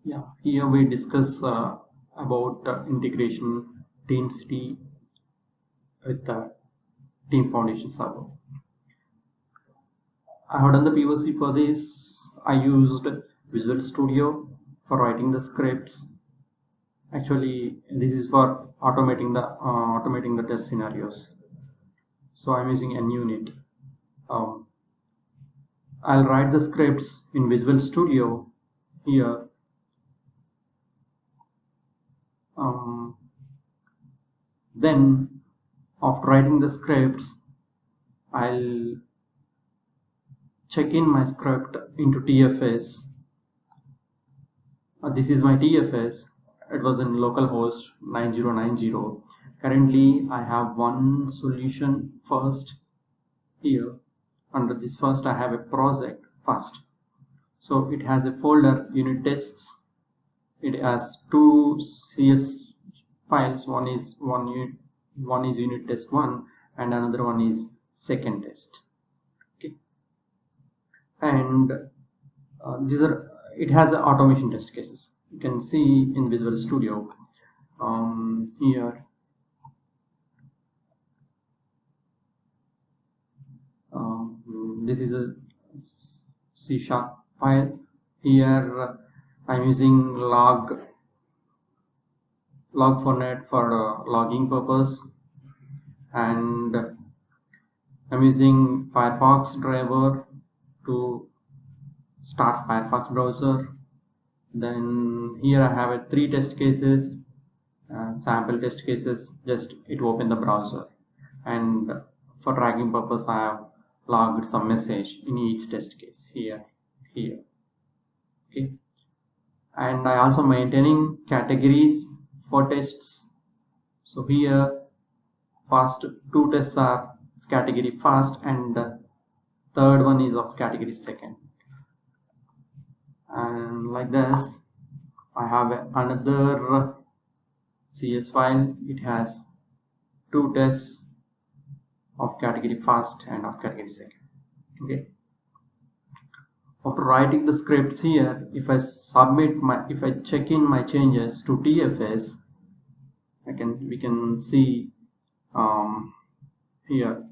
Yeah, here we discuss about integration TeamCity with the Team Foundation server. I have done the POC for this. I used Visual Studio for writing the scripts. Actually, this is for automating the test scenarios. So I'm using an unit. Um, I'll write the scripts in Visual Studio here. Then after writing the scripts, I'll check in my script into TFS. This is my TFS. It was in localhost 9090. Currently, I have one solution first here. Under this first, I have a project first. So it has a folder unit tests. It has two CS files. One is unit test 1 and another one is second test. Okay. And it has automation test cases. You can see in Visual Studio here. This is a C# file. Here I'm using log for net for logging purpose, and I'm using Firefox driver to start Firefox browser. Then here I have 3 test cases, sample test cases, just it open the browser, and for tracking purpose I have logged some message in each test case here. Okay. And I also maintaining categories for tests. So here first 2 tests are category first and the third one is of category second. And like this, I have another CS file. It has 2 tests of category first and of category second. Okay. After writing the scripts here, if I check in my changes to TFS, we can see here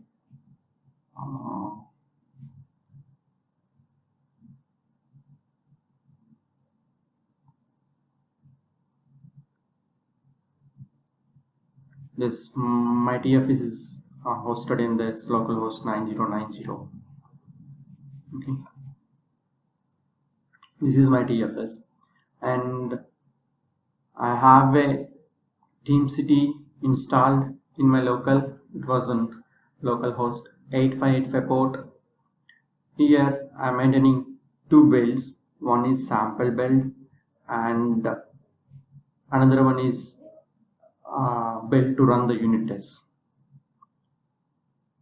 this my TFS is hosted in this localhost 9090. Okay, this is my TFS, and I have a Teamcity installed in my local. It was on localhost 8585 port. Here I am maintaining 2 builds. One is sample build and another one is build to run the unit tests.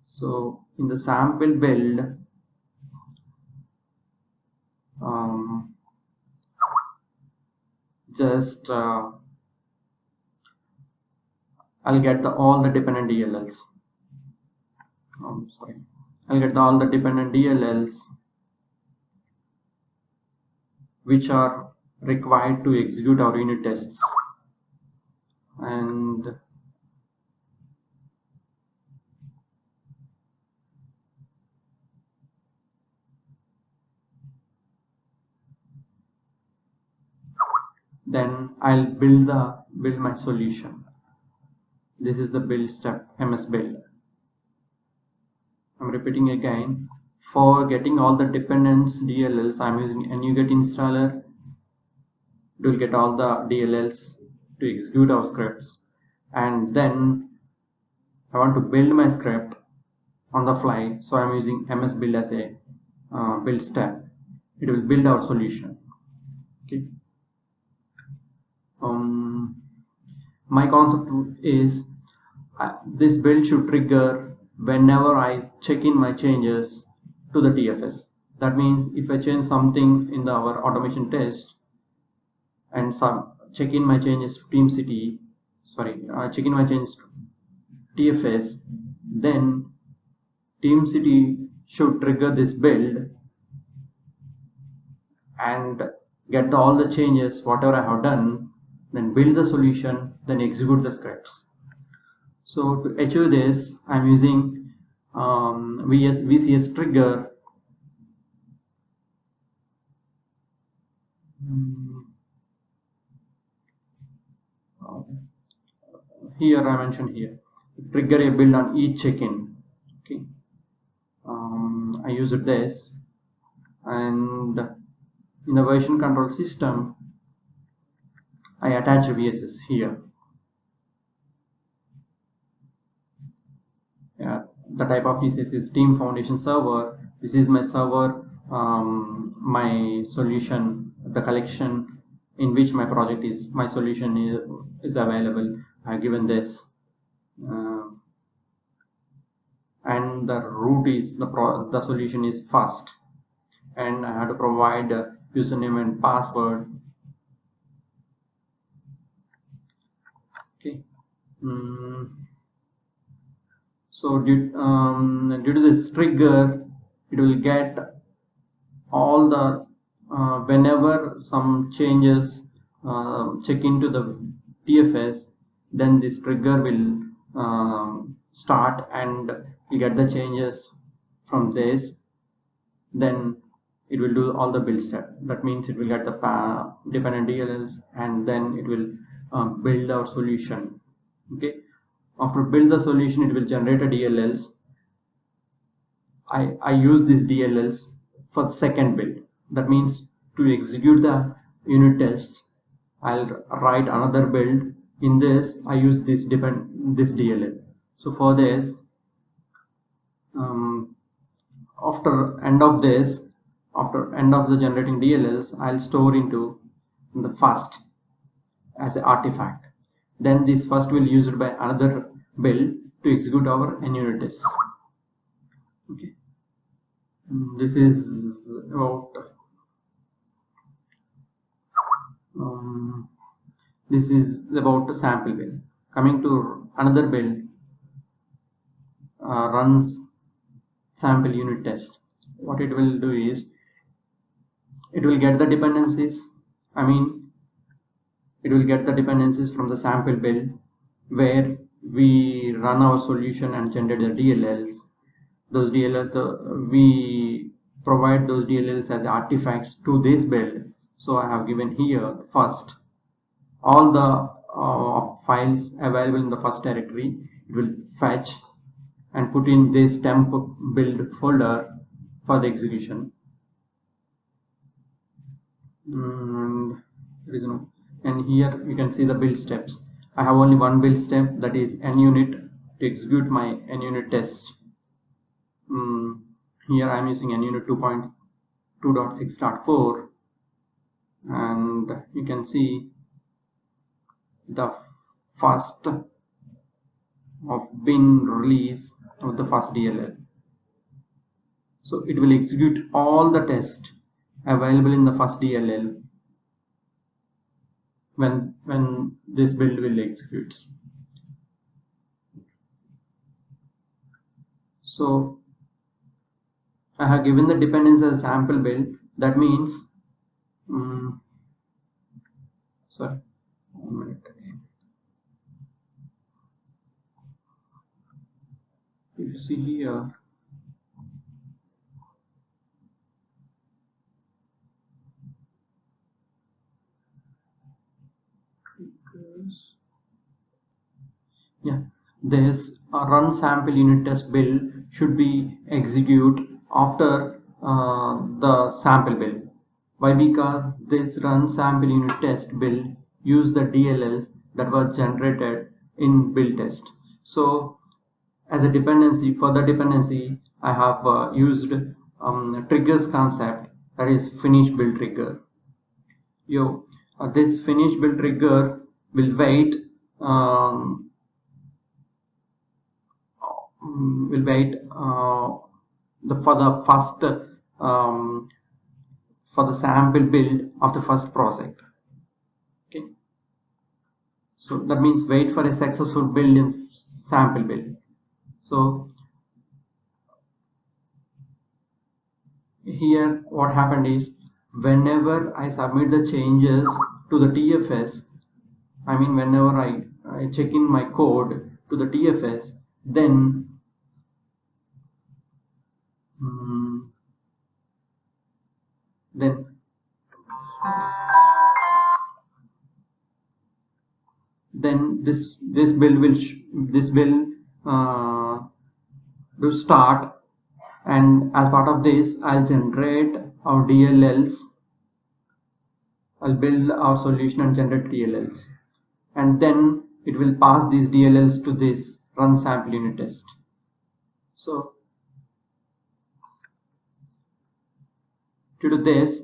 So in the sample build, I'll get all the dependent DLLs. I'll get all the dependent DLLs which are required to execute our unit tests, and then I'll build my solution. This is the build step, MS build. I'm repeating again. For getting all the dependents DLLs, I'm using NuGet installer. It will get all the DLLs to execute our scripts, and then I want to build my script on the fly, so I'm using MS build as a build step. It will build our solution. Okay. My concept is this build should trigger whenever I check in my changes to the TFS. That means if I change something in our automation test and check in my changes to Teamcity, check in my changes to TFS, then Teamcity should trigger this build, and get all the changes, whatever I have done, then build the solution, then execute the scripts. So to achieve this, I'm using VCS trigger. Here I mentioned here, trigger a build on each check-in. Okay, I used this, and in the version control system, I attach VSS here. Yeah, the type of VSS is Team Foundation Server. This is my server, my solution, the collection in which my project is, my solution is available. I have given this, and the root is the solution is first, and I have to provide username and password. Okay. So due to this trigger, it will get all the whenever some changes check into the TFS, then this trigger will start and you get the changes from this. Then it will do all the build step. That means it will get the dependent DLLs, and then it will build our solution. Okay. After build the solution, it will generate a DLLs. I use these DLLs for the second build. That means to execute the unit tests, I'll write another build. In this, I use this DLL. So for this, after end of the generating DLLs, I'll store into the first as an artifact. Then this first will be used by another build to execute our unit tests. Okay. This is about the sample build. Coming to another build, runs sample unit test. What it will do is it will get the dependencies. It will get the dependencies from the sample build where we run our solution and generate the DLLs. Those DLLs, we provide those DLLs as artifacts to this build. So I have given here first all the files available in the first directory. It will fetch and put in this temp build folder for the execution. And here you can see the build steps. I have only one build step, that is NUnit, to execute my NUnit test. Here I am using NUnit 2.2.6.4, and you can see the first of bin release of the first DLL. So it will execute all the tests available in the first DLL when this build will execute. So I have given the dependency as sample build. That means sorry, 1 minute again. You see here, this run sample unit test build should be execute after the sample build. Why? Because this run sample unit test build use the DLLs that were generated in build test. So as a dependency, for the dependency, I have used triggers concept, that is finish build trigger. This finish build trigger will wait for the sample build of the first project. Okay, so that means wait for a successful build in sample build. So here what happened is whenever I submit the changes to the TFS, I mean whenever I check in my code to the TFS, then then this build will start, and as part of this I'll generate our DLLs. I'll build our solution and generate DLLs, and then it will pass these DLLs to this run sample unit test. So due to this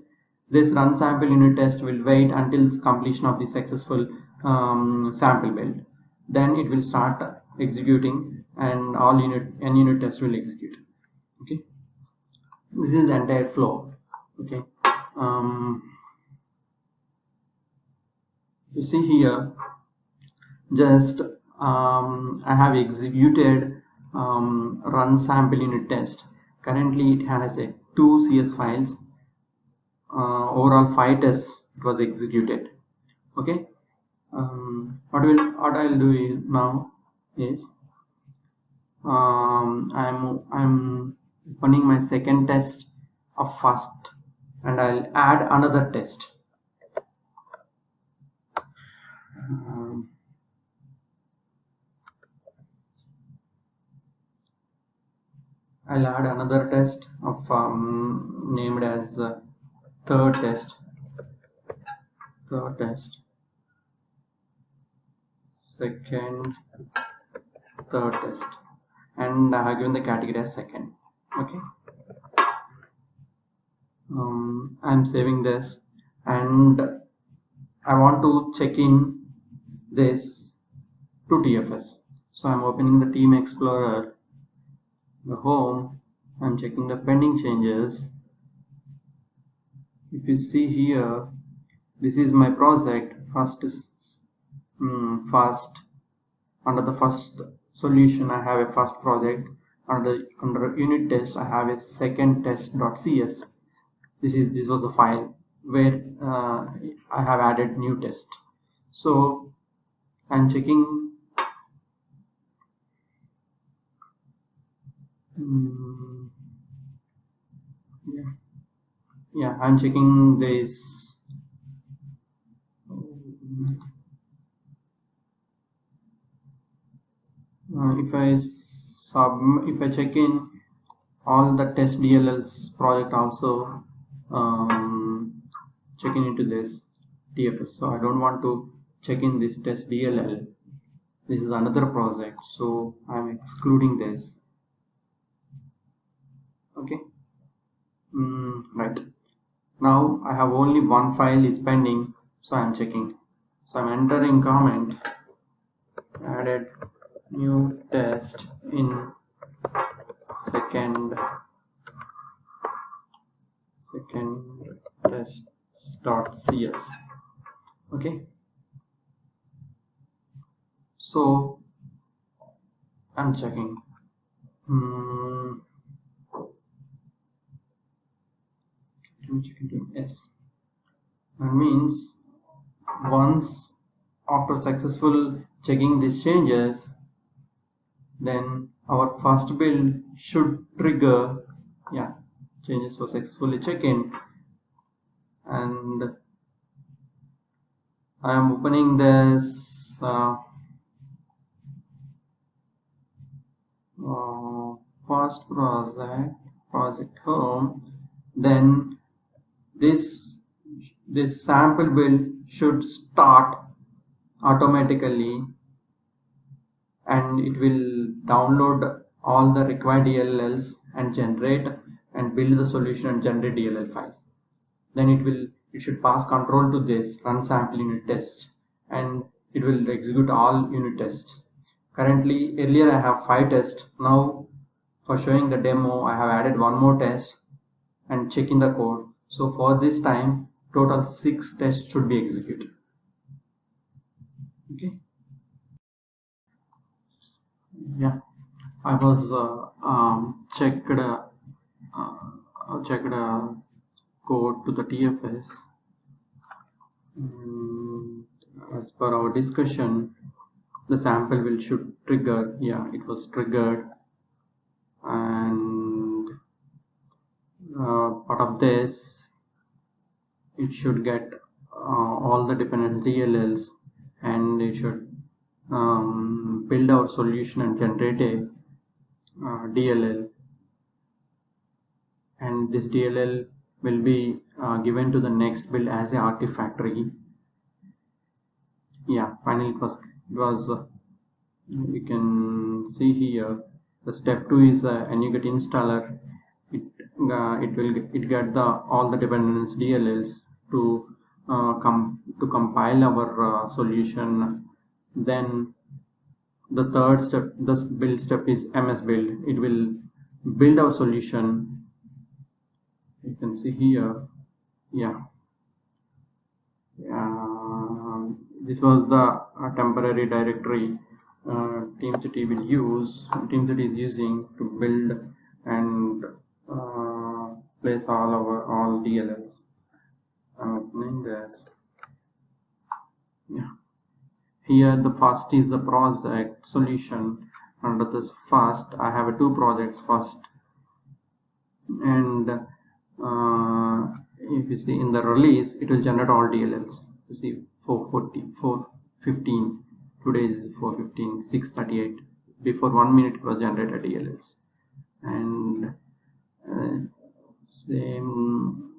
run sample unit test will wait until completion of the successful sample build. Then it will start executing, and all unit test will execute. Okay, this is the entire flow. Okay, you see here, just I have executed run sample unit test. Currently it has 2 CS files. Overall 5 tests it was executed. Okay, what I'll do is now is I'm opening my second test of first, and I'll add another test. I'll add another test of named as third test, second, third test, and I have given the category as second. Okay, I'm saving this, and I want to check in this to TFS. So I'm opening the Team Explorer, the home. I'm checking the pending changes. If you see here, this is my project. First under the first solution I have a first project. Under unit test I have a second test.cs. This was the file where I have added new test. So I'm checking I'm checking this. If I check in all the test DLLs project, also checking into this TFS. So I don't want to check in this test DLL. This is another project, so I'm excluding this. Okay, right. Now I have only one file is pending, so I'm checking. So I'm entering comment, added new test in second test.cs. Okay, so I'm checking. Yes, that means once after successful checking these changes, then our first build should trigger. Yeah, changes were successfully checked in, and I am opening this first project home. Then this sample build should start automatically, and it will download all the required DLLs and generate and build the solution and generate DLL file. Then it should pass control to this run sample unit test, and it will execute all unit tests. Currently, earlier I have 5 tests. Now for showing the demo, I have added one more test and checking the code. So for this time, total 6 tests should be executed. Okay. Yeah, I was checked code to the TFS. As per our discussion, the sample will should trigger. Yeah, it was triggered, and part of this, it should get all the dependent DLLs, and it should build our solution and generate a DLL, and this DLL will be given to the next build as a artifactory. Yeah, finally it was you can see here the step 2 is NuGet installer. It get all the dependence DLLs to compile our solution. Then the third step, this build step, is MS build. It will build our solution. You can see here. Yeah. This was the temporary directory Teamcity will use. Teamcity is using to build and place all DLLs. I'm opening this. Yeah. Here the first is the project solution. Under this first, I have two projects first, and if you see in the release, it will generate all DLLs. You see 440, 415. Today is 415, 638. Before 1 minute it was generated DLLs, and same.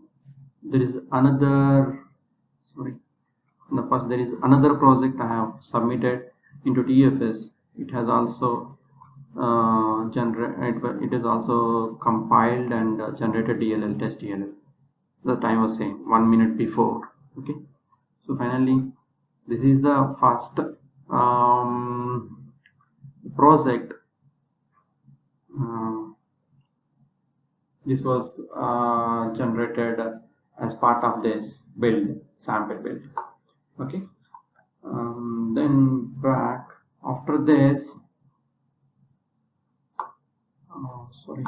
There is another. Sorry. In the first, there is another project I have submitted into TFS. It has also it is also compiled and generated DLL, test DLL. The time was same, 1 minute before. Okay. So finally, this is the first project. This was generated as part of this build, sample build. Okay. Then back after this. Sorry.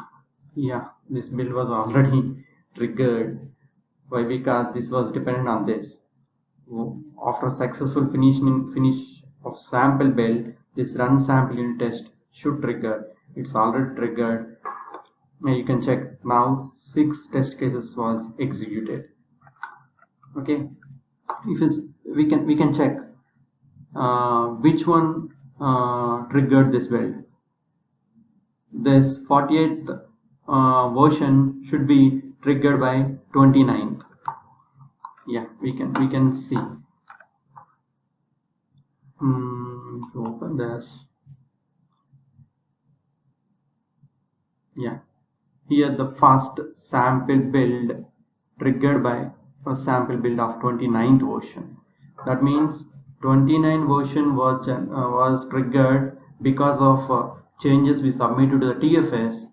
Yeah, this build was already triggered. Why? Because this was dependent on this. After successful finish of sample build, this run sample unit test should trigger. It's already triggered. Now you can check. Now 6 test cases was executed. Okay. We can check which one triggered this build. This 48th version should be triggered by 29th. Yeah, we can see. To open this. Yeah, here the first sample build triggered by first sample build of 29th version. That means 29th version was triggered because of changes we submitted to the TFS.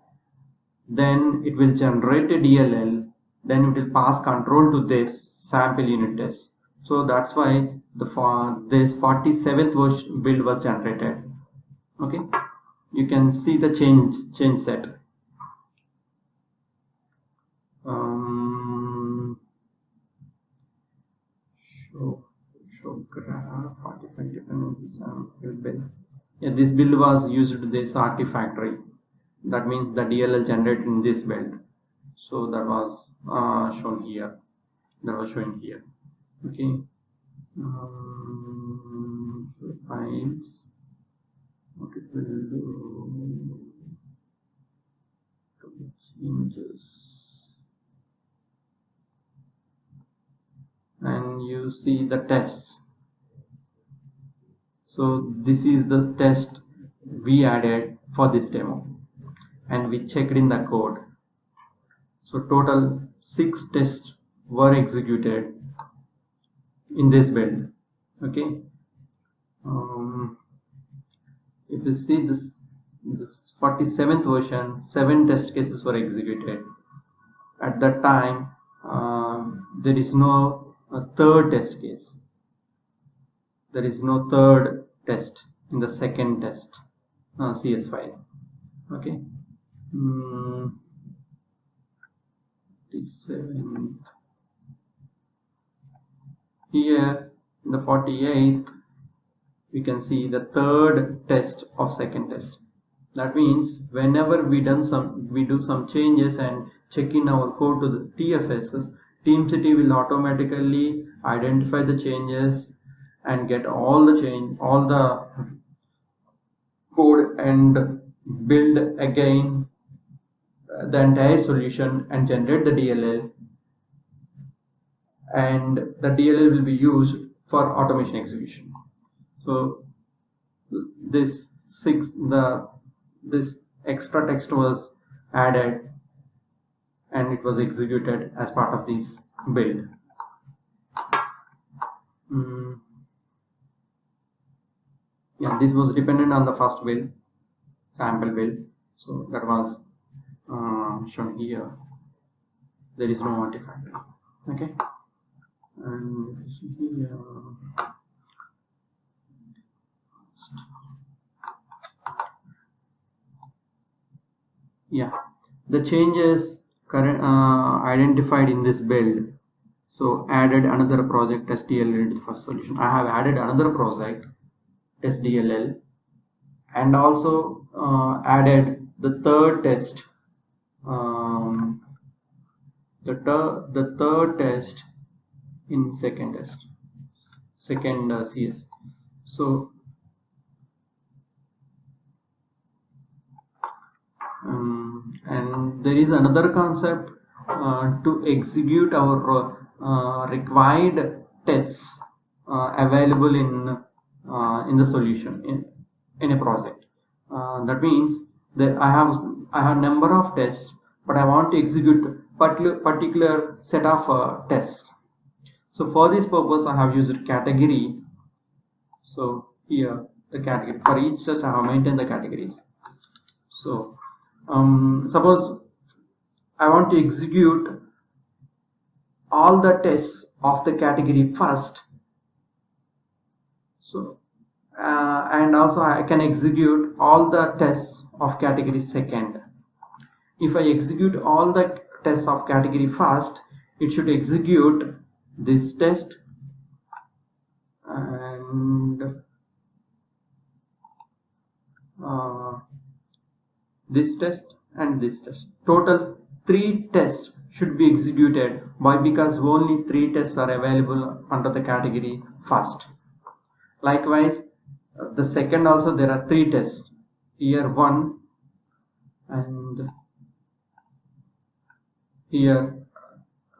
Then it will generate a DLL. Then it will pass control to this sample unit test. So that's why this 47th version build was generated. Okay, you can see the change set. Show graph 45 dependency sample build. Yeah, this build was used to this artifactory. That means the DLL generated in this build. So that was shown here. That was shown here. Okay. Files. What it will do? Images. And you see the tests. So this is the test we added for this demo, and we checked in the code. So total 6 tests were executed in this build. Okay. If you see this 47th version, 7 test cases were executed. At that time, there is no third test case. There is no third test in the second test CS file. Okay. 47. Here in the 48th we can see the third test of second test. That means whenever we do some changes and check in our code to the TFSs, TeamCity will automatically identify the changes and get all the code and build again the entire solution and generate the DLL, and the DLL will be used for automation execution. So this extra text was added and it was executed as part of this build. Yeah, this was dependent on the first build, sample build, so that was shown here. There is no artifact. Okay, and here yeah, the changes identified in this build. So added another project SDLL to the first solution. I have added another project SDLL and also added the third test, the third test in second CS. So and there is another concept to execute our required tests available in the solution in a project. That means that I have number of tests, but I want to execute particular set of tests. So for this purpose, I have used category. So here the category, for each test I have maintained the categories. So suppose I want to execute all the tests of the category first. So and also I can execute all the tests of category second. If I execute all the tests of category first, it should execute this test and this test and this test. Total 3 tests should be executed. Why? Because only 3 tests are available under the category first. Likewise, the second also there are 3 tests. Here 1 and here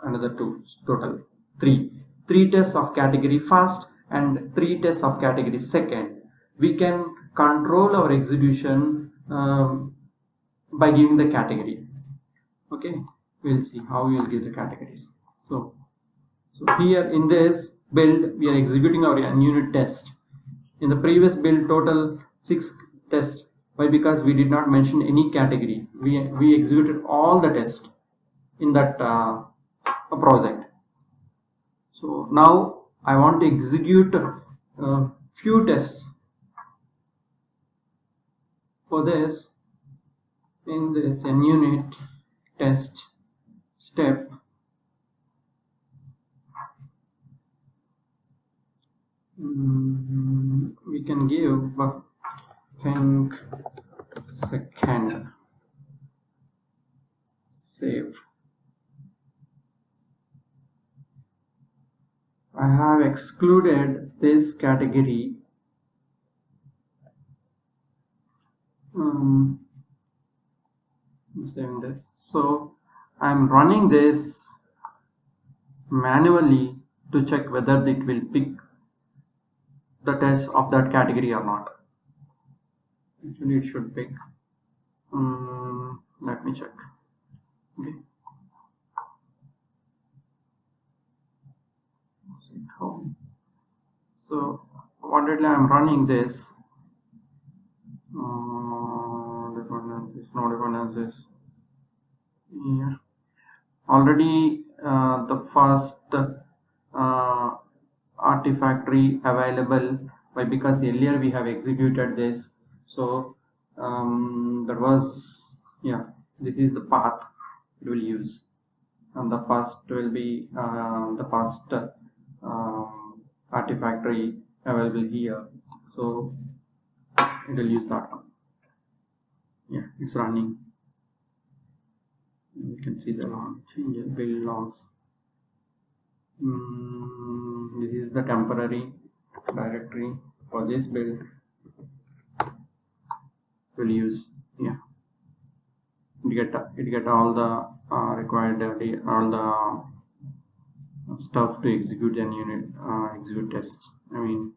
another 2. Total 3. 3 tests of category first and 3 tests of category second. We can control our execution by giving the category. Okay, we'll see how we will give the categories. So here in this build we are executing our unit test. In the previous build, total 6 tests. Why? Because we did not mention any category. We executed all the tests in that project. So now I want to execute few tests. For this, in this unit test step, we can give think second, save. I have excluded this category. I'm saving this. So I'm running this manually to check whether it will pick the test of that category or not. Actually, it should pick. Let me check. Okay. So already I'm running this. Dependencies. Yeah. Already the first artifactory available. Why? Because earlier we have executed this. So that was, yeah, this is the path we will use, and the first will be the first artifactory available here, so it will use that one. Yeah, it's running. You can see the log changes, build logs. This is the temporary directory for this build. Will use, yeah, it get all the required all the stuff to execute an unit execute test. I mean,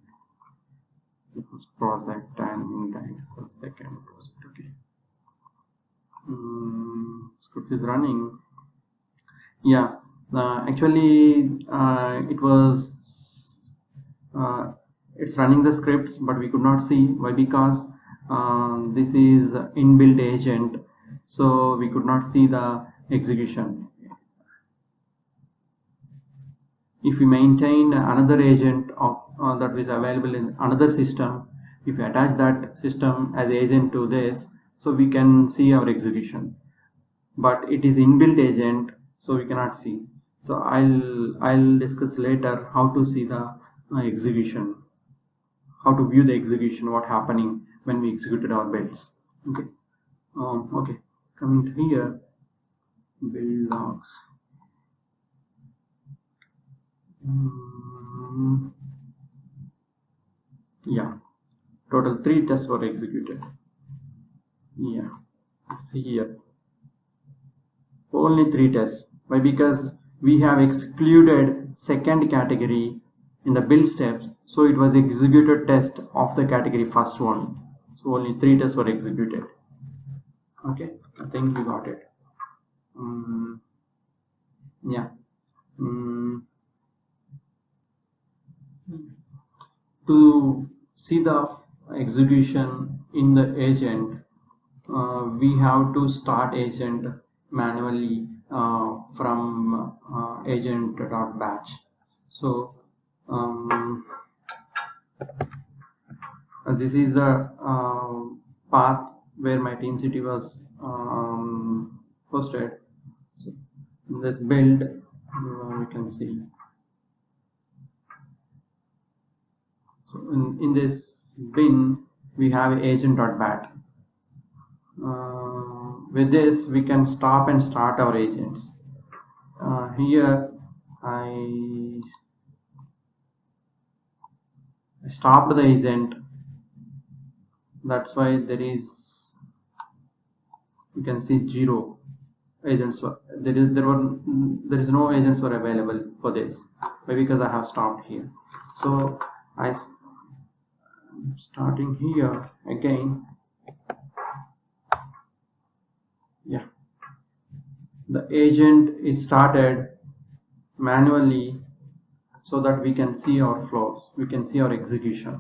the first project and the second project. Okay. Script is running. Yeah, actually it was it's running the scripts, but we could not see. Why? Because this is inbuilt agent, so we could not see the execution. If we maintain another agent of that is available in another system, if we attach that system as agent to this, so we can see our execution. But it is inbuilt agent, so we cannot see. So I'll discuss later how to see the execution, how to view the execution, what happening when we executed our builds. Okay. Okay. Coming to here, build logs. Yeah, total 3 tests were executed. Yeah, see here, only 3 tests. Why? Because we have excluded second category in the build steps, so it was executed test of the category first one. So only 3 tests were executed. Okay, I think you got it. Yeah. To see the execution in the agent, we have to start agent manually from agent.batch. So this is the path where my Teamcity was posted. So in this build, we can see. So in this bin, we have agent.bat. With this, we can stop and start our agents. Here, I stopped the agent. That's why there is, you can see 0 agents. There is no agents were available for this. Why? Because I have stopped here. So I'm starting here again. Yeah, the agent is started manually so that we can see our flows, we can see our execution.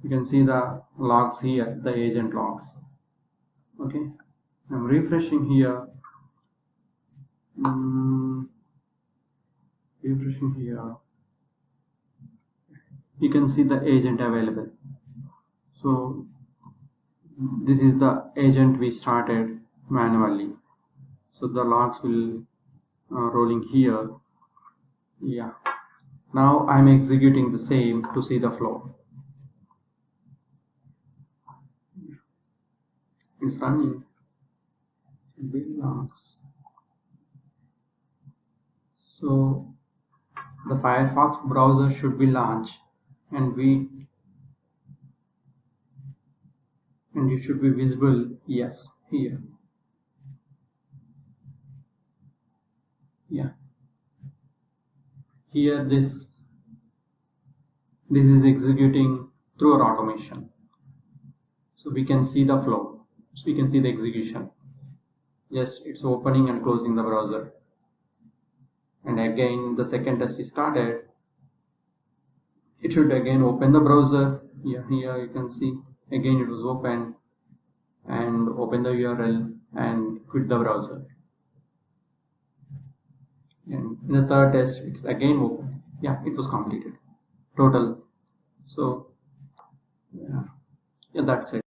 You can see the logs here, the agent logs. Okay, I'm refreshing here. Refreshing here. You can see the agent available. So this is the agent we started manually. So the logs will rolling here. Yeah. Now I'm executing the same to see the flow. It's running. Build logs. So the Firefox browser should be launched, and it should be visible. Yes, here. Yeah. Here this is executing through our automation. So we can see the flow. So we can see the execution. Yes, it's opening and closing the browser. And again, the second test is started. It should again open the browser. Yeah, here you can see again it was open and open the URL and quit the browser. And in the third test, it's again open. Yeah, it was completed. Total. So yeah, that's it.